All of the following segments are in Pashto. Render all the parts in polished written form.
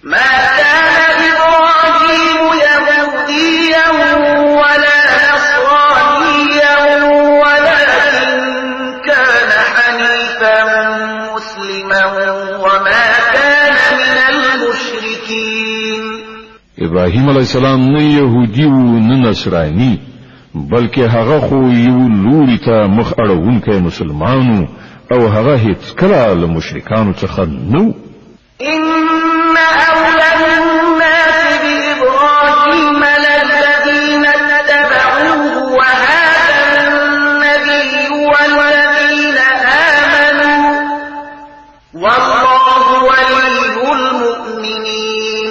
ما كان إبراهيم يهوديا ولا نصرانيا ولكن كان حنيفا مسلما وما كان من المشركين. ابراهیم علیہ السلام نه يهودي و نه نصراني بلکې هغه خو یو لوري ته مخ اړهونکی مسلمانو او هغه هیڅ کله له مشرکانو څخه نو. إن أولى الناس بإبراهيم للذين اتبعوه وهذا النبي والذين آمنوا والله ولي المؤمنين.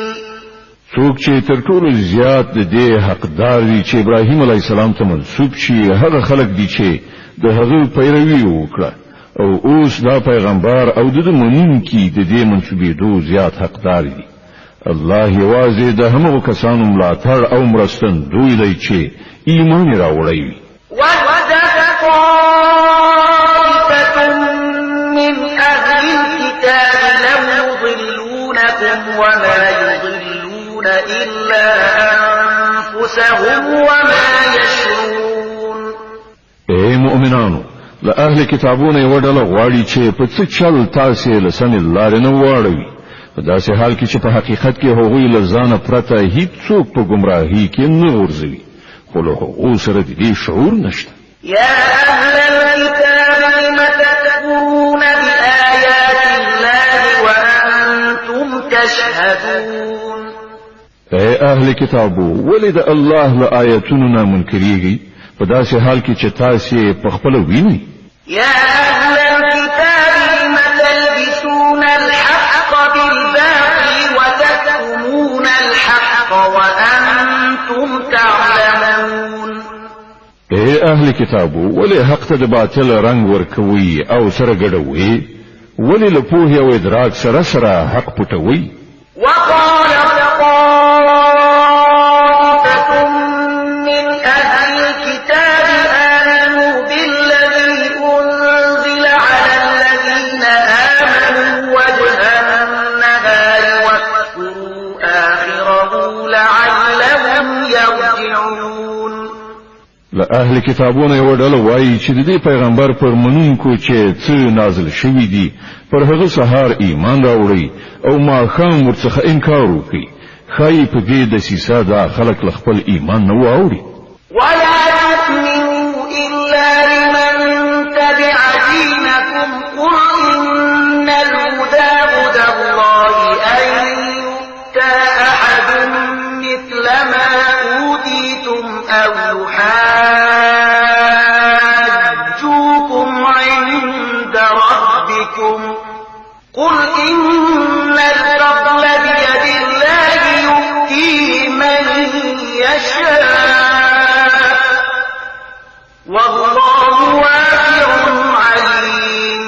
څوک چې تر ټولو زیات د دې حقدار دي چې ابراهیم علیه السلام ته منسوب شي هغه خلک دي چې د هغه پیروي وکړه او اوس دا پیغمبر او د منونکي د دې منسوبېدو زیات حقدار دي. الله یوازې د همغو کسانو ملاتړ او مرستندوی دی چې ایمان راوړی وي. وَوَدَّ طَائِفَةٌ مِّنْ أَهْلِ الْكِتَابِ لَوْ يُضِلُّونَكُمْ وَمَا يُضِلُّونَ إِلَّا أَنفُسَهُمْ وَمَا يَشْعُرُونَ. اے مؤمنانو، له اهل کتابونو یو ډله غواړي چې په څه چل تاسو له سمې لارې نه واړوي، په داسې حال کې چې په حقیقت کې هغوی له ځانه پرته هیڅوک په گمراهۍ کې نه غورځوي، خو له هغو سره د دې شعور نشته. يا أهل الكتاب لم تكفرون بآيات الله وأنتم تشهدون. اے اهل کتابو، ولې د الله له آیاتونو نه منکریږئ په داسې حال کې چې تاسو په خپل وینئ؟ يا أهل الكتاب لم تلبسون الحق بالباطل وتكتمون الحق وأنتم تعلمون. اے اهل کتابو، ولې حق ته د باطل رنگ ورکوي او سره ګډوي؟ ولې له پوهې او ادراک سره سره حق پټوي؟ وقال طائفة من أهل الكتاب آمنوا بالذي أنزل على الذين آمنوا وجه النهار واكفروا آخره لعلهم يرجعون. له اهل کتابونو یو ډله وایي چې د دې پیغمبر پر منونکو چې څه نازل شوي دي پر هغه سهار ایمان راوړي او ماښام ورڅخه انکار وکړي، ښایي په دې دسیسه دا خلک له خپل ایمان نه واوړي. ولا تؤمنوا إلا لمن تبع دينكم قل إن الهدى هدى الله أن يؤتى أحد مثل ما أوتيتم أو يحاجوكم عند ربكم قل إن الفضل بيد الله يؤتيه من يشاء والله واسع عليم.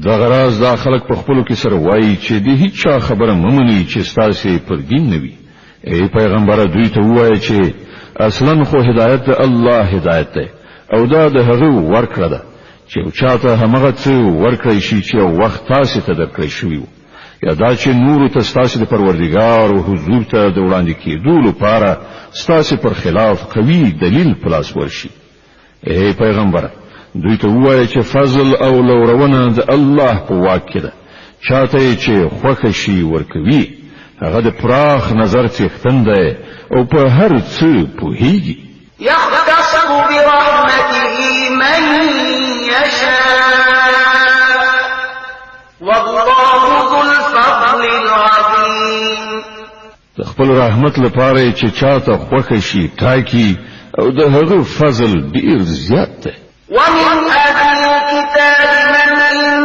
دغه راز دا خلک په خپلو کې سره وایي چې د هیڅ چا خبره ممني چې ستاسو پر دین نه وي. ای پیغمبر، دوی ته ووایه چې اصلا خو هدایت د الله هدایت ده او دا د هغه ورکړه ده چې یو چاته همغه څه ورکړی شي چې یو وخت تاسو ته درکړی شوی وو، یا دا چې نور ته ستاسو د پروردګار او حضور ته د وړاندې کېدو لپاره ستاسو پر خلاف قوي دلیل پلاس ورشي. ای پیغمبر، دوی ته ووایه چې فضل او لورونه د الله په واک کې ده، چاته چې خوښه شي ورکوي، هغه د پراخ نظر څښتن دی او په هر څه پوهیږي. يختص برحمته من يشاء والله ذو الفضل العظيم. د خپل رحمت لپاره چې چاته خوښه شي ټاکي او د هغه فضل ډیر زیات دی. ومن أهل الكتاب من إن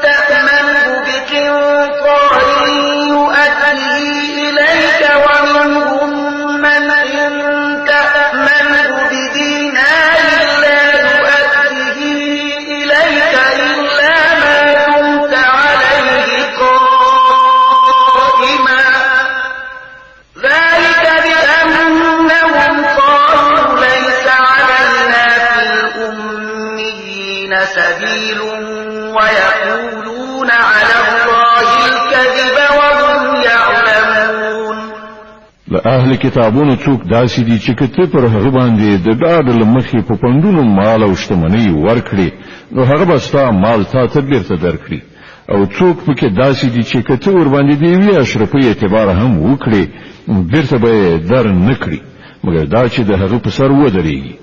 تأمنه بقنطار يؤديه إليك ومنهم من إن تأمنه بدينار لا يؤديه إليك إلا ما دمت عليه قائما ذلك بأنهم قالوا ليس علينا في الأمين اهل کتابونو څوک داسې دي چې کته پر هغه باندې د ډاډ لمخې په پندونو مال او شتمنۍ ورکړي نو هغه به ستا مال تا تدبیر ته درکړي او څوک پکې داسې دي چې کته ور باندې دی وی اشرفي اعتبار هم وکړي بیرته به در نکړي مګر دا چې د هغه په سر ودرېږي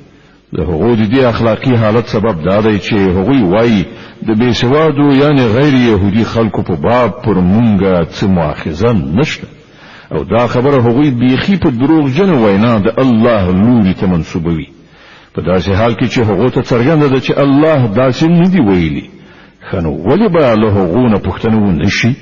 د هغو د دې اخلاقی حالت سبب دا دی چې هغوی وایي د بېسوادو یعنی غیر يهودي خلکو په باب پر مونږه څه مؤاخذه نشته او دا خبره هغوی بیخي په دروغ جن وینا د الله لوري ته منسوبوي په داسې حال کې چې هغه ته څرګنده ده چې الله داسې نه دی ویلي خنو ولی به له هغو نه پوښتنه ونشي